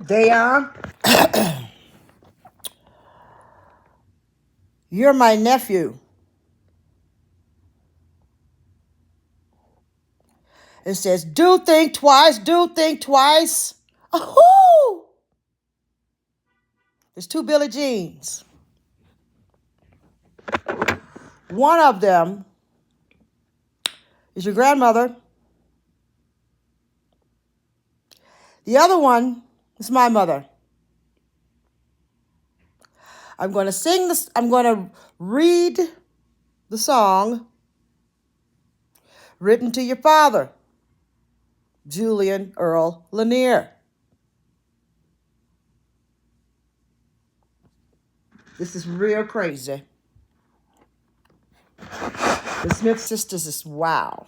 Dayon, you're my nephew. It says, do think twice, do think twice. Ahoo! There's two Billie Jeans. One of them is your grandmother. The other one is my mother. I'm going to sing this, I'm going to read the song written to your father, Julian Earl Lanier. This is real crazy. The Smith sisters is wow.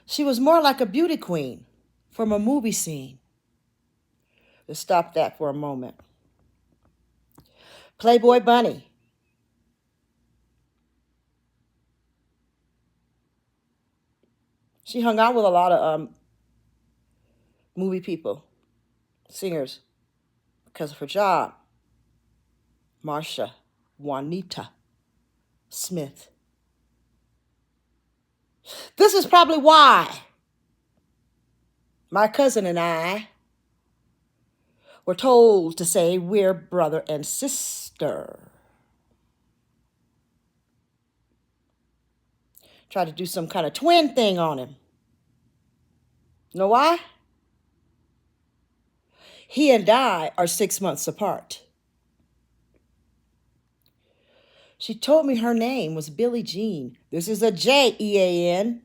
She was more like a beauty queen from a movie scene. Let's stop that for a moment. Playboy Bunny. She hung out with a lot of movie people, singers, because of her job. Marcia, Juanita Smith. This is probably why my cousin and I were told to say we're brother and sister. Tried to do some kind of twin thing on him. Know why? He and I are 6 months apart. She told me her name was Billie Jean. This is a Jean,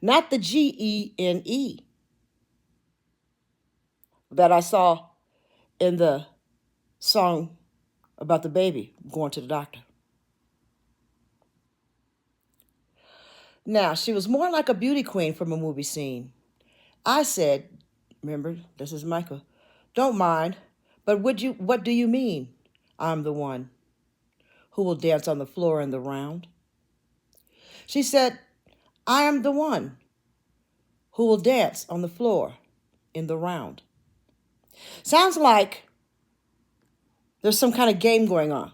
not the Gene that I saw in the song about the baby going to the doctor. Now, she was more like a beauty queen from a movie scene. I said, remember, this is Michael, don't mind, but what do you mean I'm the one who will dance on the floor in the round? She said, I am the one who will dance on the floor in the round. Sounds like there's some kind of game going on.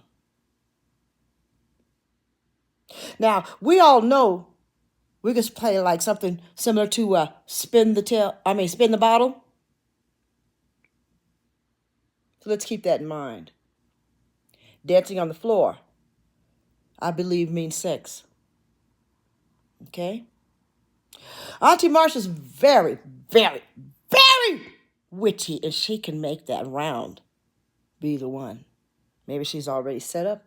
Now, we all know we could play like something similar to spin the bottle. So let's keep that in mind. Dancing on the floor, I believe, means sex. Okay? Auntie Marcia's very, very, very witty, and she can make that round be the one. Maybe she's already set up.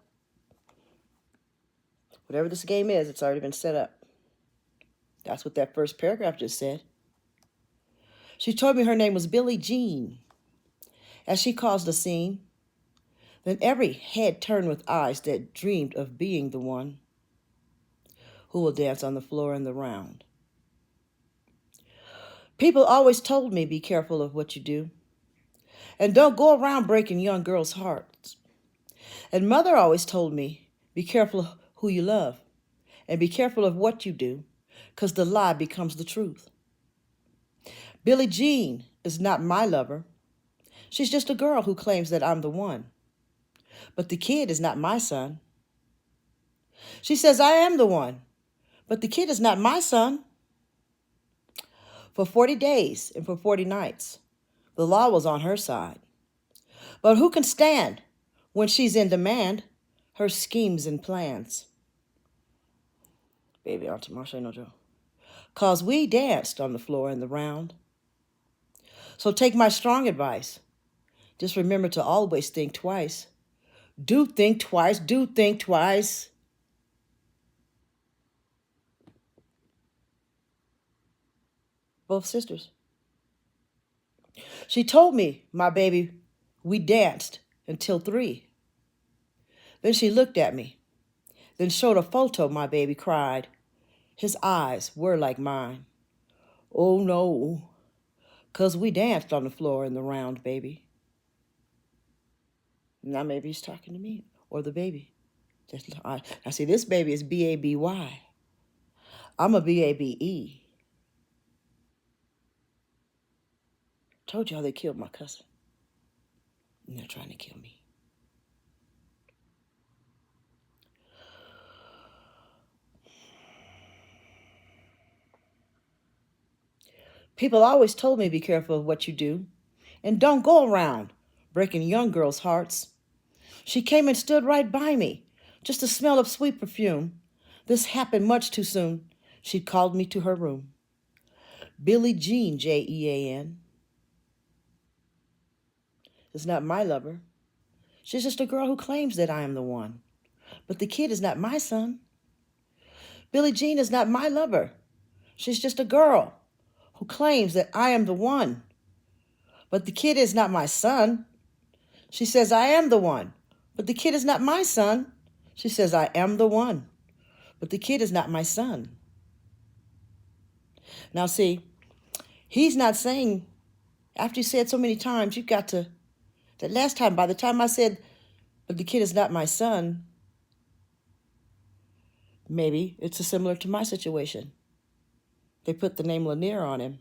Whatever this game is, it's already been set up. That's what that first paragraph just said. She told me her name was Billie Jean. As she caused the scene, then every head turned with eyes that dreamed of being the one who will dance on the floor in the round. People always told me, be careful of what you do, and don't go around breaking young girls' hearts. And Mother always told me, be careful of who you love, and be careful of what you do, because the lie becomes the truth. Billie Jean is not my lover. She's just a girl who claims that I'm the one. But the kid is not my son. She says I am the one, but the kid is not my son. For 40 days and for 40 nights, the law was on her side. But who can stand when she's in demand her schemes and plans? Baby, Auntie Marcia ain't no joke. 'Cause we danced on the floor in the round. So take my strong advice. Just remember to always think twice. Do think twice, do think twice. Both sisters. She told me, my baby, we danced until 3. Then she looked at me, then showed a photo, my baby cried. His eyes were like mine. Oh no, 'cause we danced on the floor in the round, baby. Now maybe he's talking to me or the baby. Now see, this baby is B-A-B-Y. I'm a B-A-B-E. Told y'all they killed my cousin. And they're trying to kill me. People always told me be careful of what you do. And don't go around breaking young girls' hearts. She came and stood right by me, just a smell of sweet perfume. This happened much too soon. She called me to her room. Billie Jean, Jean, is not my lover. She's just a girl who claims that I am the one. But the kid is not my son. Billie Jean is not my lover. She's just a girl who claims that I am the one. But the kid is not my son. She says I am the one. But the kid is not my son. She says I am the one. But the kid is not my son. Now see, he's not saying, after you said so many times, you've got to, that last time, by the time I said, but the kid is not my son, maybe it's similar to my situation. They put the name Lanier on him,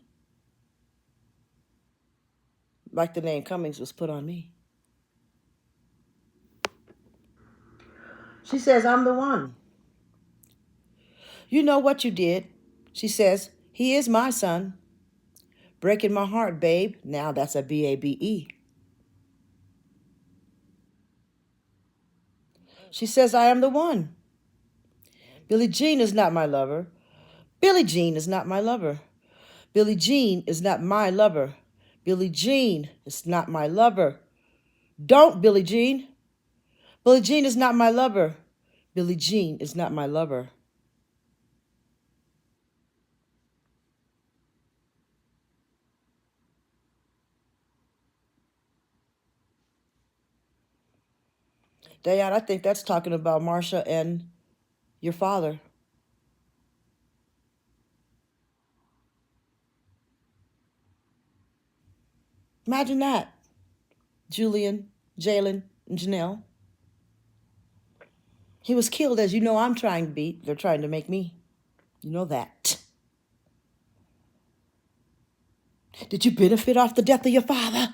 like the name Cummings was put on me. She says, I'm the one. You know what you did. She says, he is my son. Breaking my heart, babe. Now that's a B-A-B-E. She says, I am the one. Billie Jean is not my lover. Billie Jean is not my lover. Billie Jean is not my lover. Billie Jean is not my lover. Don't, Billie Jean. Billie Jean is not my lover. Billie Jean is not my lover. Dad, I think that's talking about Marcia and your father. Imagine that. Julian, Jalen, and Janelle. He was killed, as you know I'm trying to be. They're trying to make me. You know that. Did you benefit off the death of your father?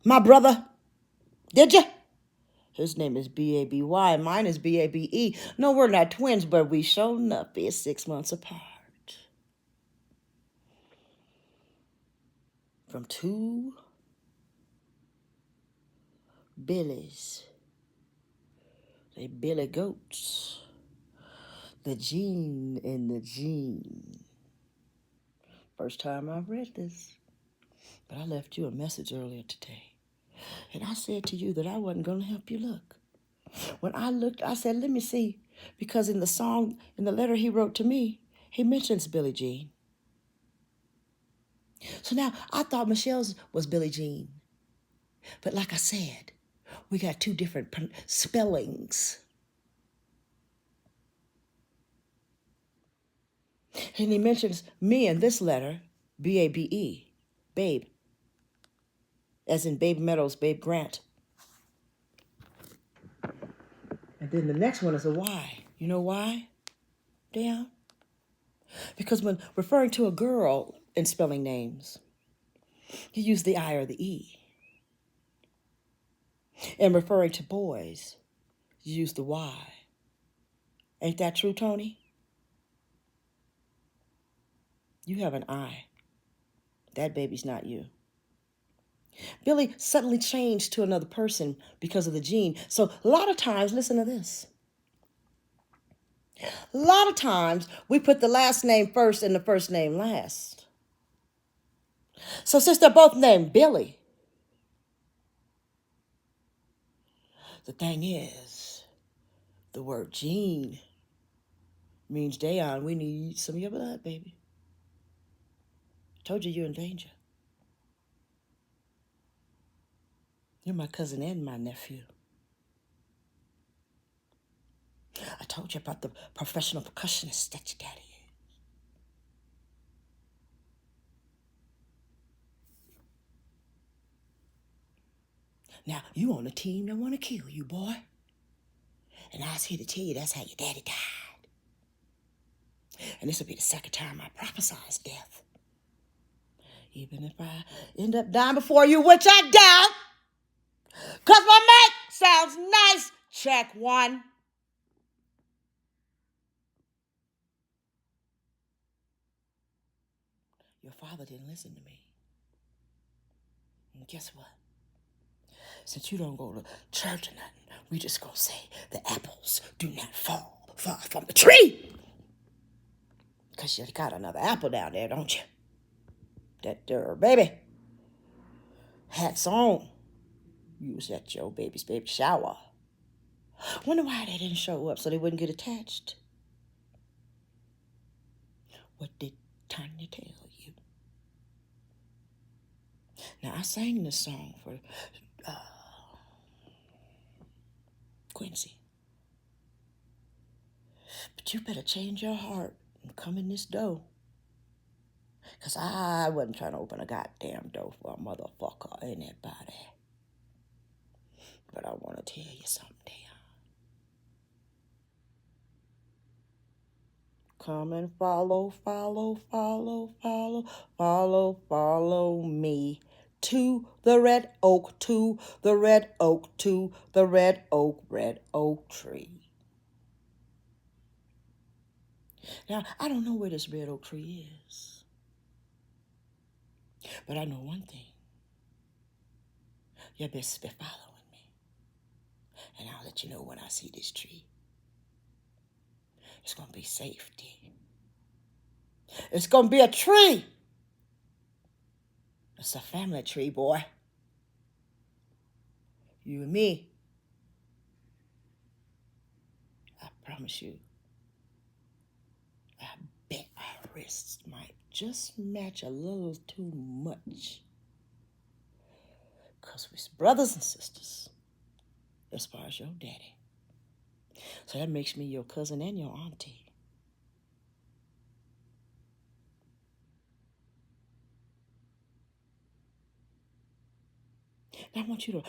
My brother? Did you? His name is B-A-B-Y. Mine is B-A-B-E. No, we're not twins, but we sure enough be 6 months apart. From two Billies. They Billy goats. The gene in the gene. First time I've read this. But I left you a message earlier today. And I said to you that I wasn't going to help you look. When I looked, I said, let me see. Because in the song, in the letter he wrote to me, he mentions Billie Jean. So now, I thought Michelle's was Billie Jean. But like I said, we got two different spellings. And he mentions me in this letter, B-A-B-E, Babe. As in Babe Meadows, Babe Grant. And then the next one is a Y. You know why? Dan? Because when referring to a girl in spelling names, you use the I or the E. And referring to boys, you use the Y. Ain't that true, Tony? You have an I. That baby's not you. Billy suddenly changed to another person because of the gene. So a lot of times, listen to this. A lot of times, we put the last name first and the first name last. So since they're both named Billy, the thing is, the word gene means, Dayon, we need some of your blood, baby. Told you you're in danger. You're my cousin and my nephew. I told you about the professional percussionist that your daddy is. Now, you on a team that want to kill you, boy. And I was here to tell you that's how your daddy died. And this will be the second time I prophesied death. Even if I end up dying before you, which I doubt, because my mate sounds nice. Check one. Your father didn't listen to me. And guess what? Since you don't go to church or nothing, we just gonna say the apples do not fall far from the tree. Because you got another apple down there, don't you? That baby. Hats on. You was at your baby's baby shower. Wonder why they didn't show up so they wouldn't get attached. What did Tanya tell you? Now, I sang this song for Quincy. But you better change your heart and come in this door. Because I wasn't trying to open a goddamn door for a motherfucker or anybody. But I want to tell you something. Come and follow me to the red oak, to the red oak, to the red oak tree. Now, I don't know where this red oak tree is, but I know one thing. You best be following me, and I'll let you know when I see this tree. It's going to be safety. It's going to be a tree. It's a family tree, boy. You and me. I promise you. I bet our wrists might just match a little too much. Because we're brothers and sisters, as far as your daddy. So that makes me your cousin and your auntie. Now I want you to